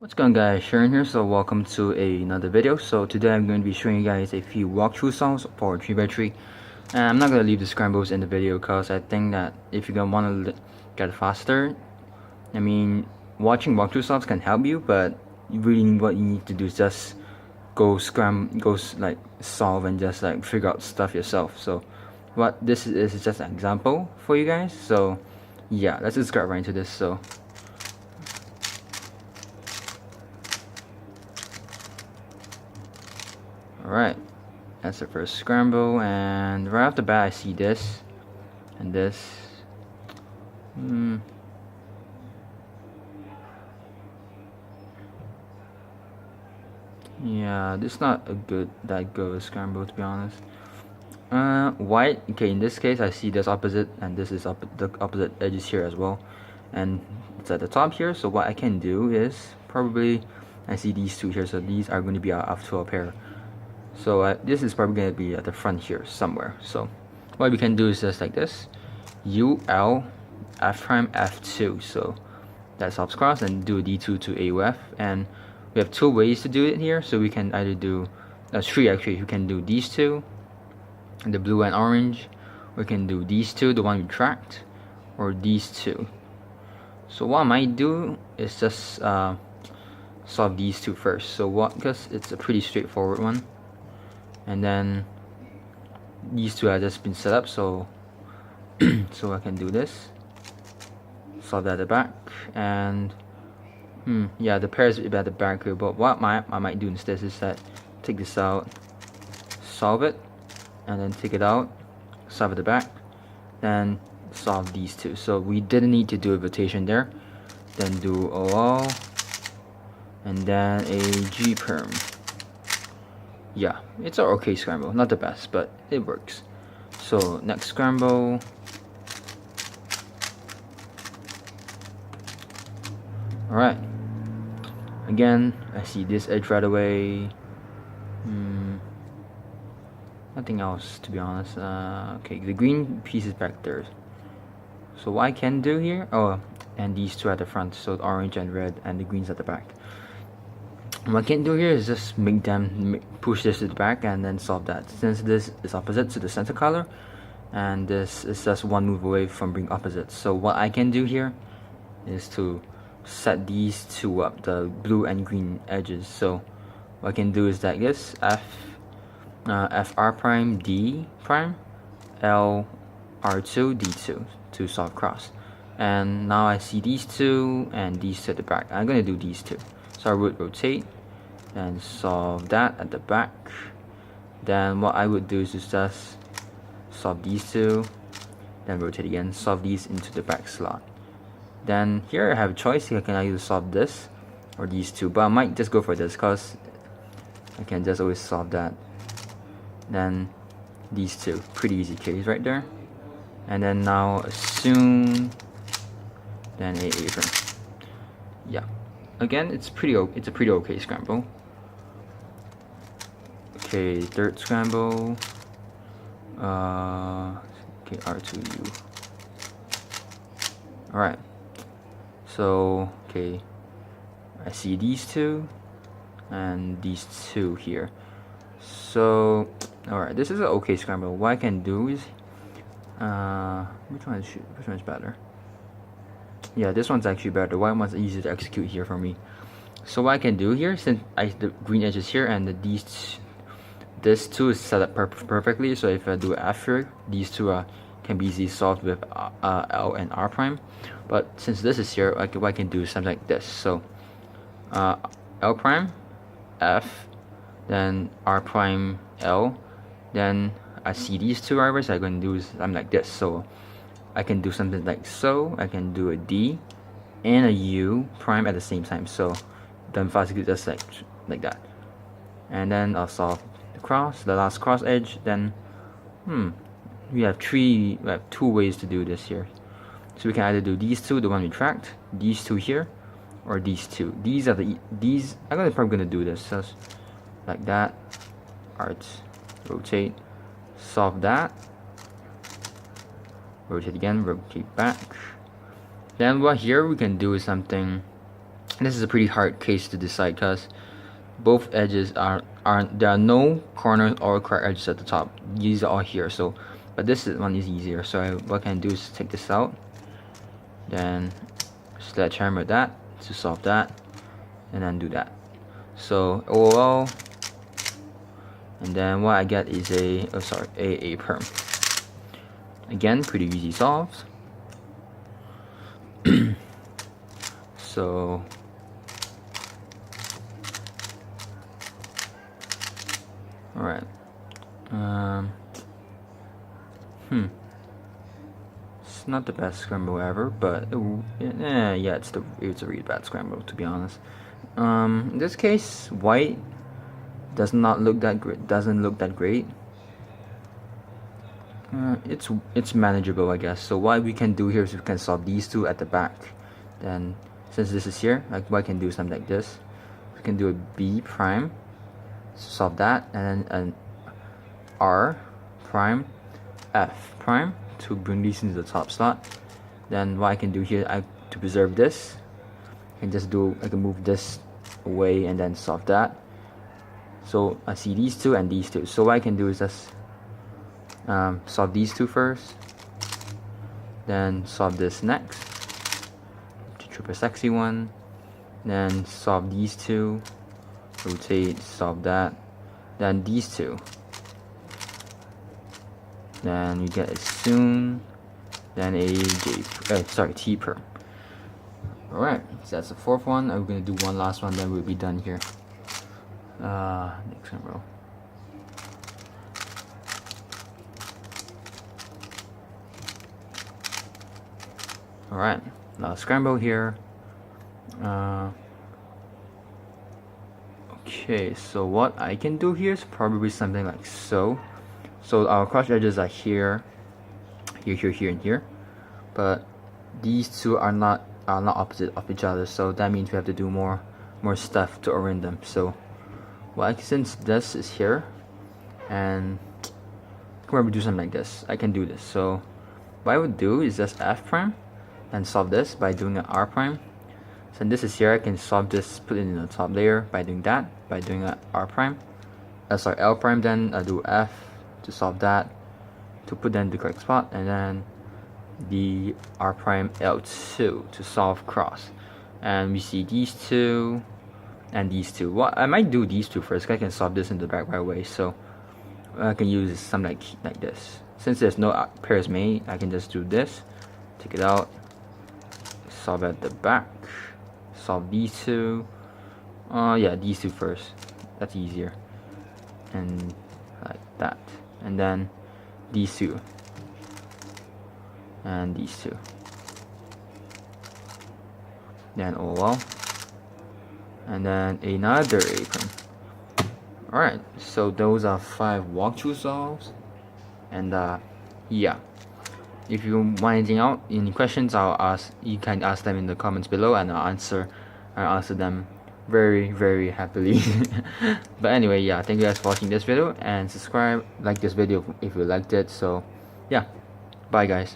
What's going on, guys? Sharon here. So welcome to another video. So today I'm going to be showing you guys a few walkthrough songs for 3x3. And I'm not going to leave the scrambles in the video because I think that if you're going to want to get faster, I mean, watching walkthrough songs can help you, but what you need to do is just solve and just like figure out stuff yourself. So what this is just an example for you guys. So yeah, let's just get right into this. So alright, that's the first scramble, and right off the bat I see this and this. Yeah, this is not a that good scramble, to be honest. White, okay, in this case I see this opposite, and this is the opposite edges here as well, and it's at the top here. So what I can do is probably, I see these two here, so these are going to be off to a pair. So this is probably going to be at the front here somewhere. So what we can do is just like this: U, L, F prime, F2. So that stops cross, and do D2 to AUF. And we have two ways to do it here. So we can either do three actually. We can do these two, the blue and orange. We can do these two, the one we tracked, or these two. So what I might do is just solve these two first. So because it's a pretty straightforward one. And then these two have just been set up, so so I can do this, solve that at the back, and yeah, the pair is at the back here. But what I might do instead is that take this out, solve it, and then take it out, solve at the back, then solve these two. So we didn't need to do a rotation there. Then do OL, and then a G perm. Yeah, it's an okay scramble, not the best, but it works. So next scramble, alright, again I see this edge right away. Nothing else, to be honest. Okay, the green piece is back there, so what I can do here, and these two at the front, so the orange and red, and the greens at the back. What I can do here is just push this to the back and then solve that, since this is opposite to the center color, and this is just one move away from being opposite. So what I can do here is to set these two up, the blue and green edges. So what I can do is like this: FR prime, D prime, L, R2, D2 to solve cross. And now I see these two and these two at the back. I'm gonna do these two. So I would rotate and solve that at the back. Then what I would do is just solve these two, then rotate again, solve these into the back slot. Then here I have a choice. I can either solve this or these two, but I might just go for this because I can just always solve that. Then these two, pretty easy case right there. And then now assume, then a apron. Yeah. Again, it's a pretty okay scramble. Okay, third scramble. Okay, R2U. Alright. So, okay, I see these two and these two here. So, alright, this is an okay scramble. What I can do is, which one is better? Yeah, this one's actually better. The white one's easier to execute here for me. So what I can do here, since the green edge is here and this two is set up perfectly, so if I do F here, these two can be easily solved with L and R prime. But since this is here, what I can do is something like this. So L prime, F, then R prime, L, then I see these two drivers. I'm going to do something like this. So I can do something like so. I can do a D and a U prime at the same time. So then basically just like that. And then I'll solve the last cross edge. Then we have two ways to do this here. So we can either do these two, the one we tracked, these two here, or these two. These are these. Probably gonna do this just like that. Alright, rotate, solve that. Rotate again, rotate back. Then what here we can do is something this is a pretty hard case to decide because both edges aren't there are no corners or cracked edges at the top. These are all here. So, but this one is easier. So what I can do is take this out, then sledgehammer that to solve that, and then do that. So OOL, and then what I get is a perm. Again, pretty easy solves. So all right. It's not the best scramble ever, but yeah, it's a really bad scramble, to be honest. In this case, white doesn't look that great. It's manageable, I guess. So what we can do here is we can solve these two at the back. Then since this is here, like what I can do is something like this. We can do a B prime, solve that, and then an R prime, F prime to bring these into the top slot. Then what I can do here, to preserve this, I can move this away and then solve that. So I see these two and these two. So what I can do is just solve these two first, then solve this next, triple sexy one, then solve these two, rotate, solve that, then these two, then you get a soon, then a T perm. Alright, so that's the fourth one. I'm gonna do one last one, then we'll be done here. Next one row. Alright, now scramble here. Okay, so what I can do here is probably something like so. So our cross edges are here, here, and here, but these two are not opposite of each other. So that means we have to do more stuff to arrange them. So, since this is here, and where we do something like this, I can do this. So what I would do is just F prime and solve this by doing an R prime. So this is here, I can solve this, put it in the top layer by doing that, by doing an R prime. L prime, then I do F to solve that, to put them in the correct spot, and then the R prime L2 to solve cross. And we see these two and these two. Well, I might do these two first, because I can solve this in the back right away. So I can use something like this. Since there's no pairs made, I can just do this, take it out, solve at the back, solve these two. Yeah, these two first. That's easier. And like that. And then these two. And these two. Then OOL. And then another apron. Alright, so those are 5 walkthrough solves. And yeah. If you want anything out, any questions, you can ask them in the comments below, and I'll answer them very, very happily. But anyway, yeah, thank you guys for watching this video, and subscribe, like this video if you liked it. So yeah, bye guys.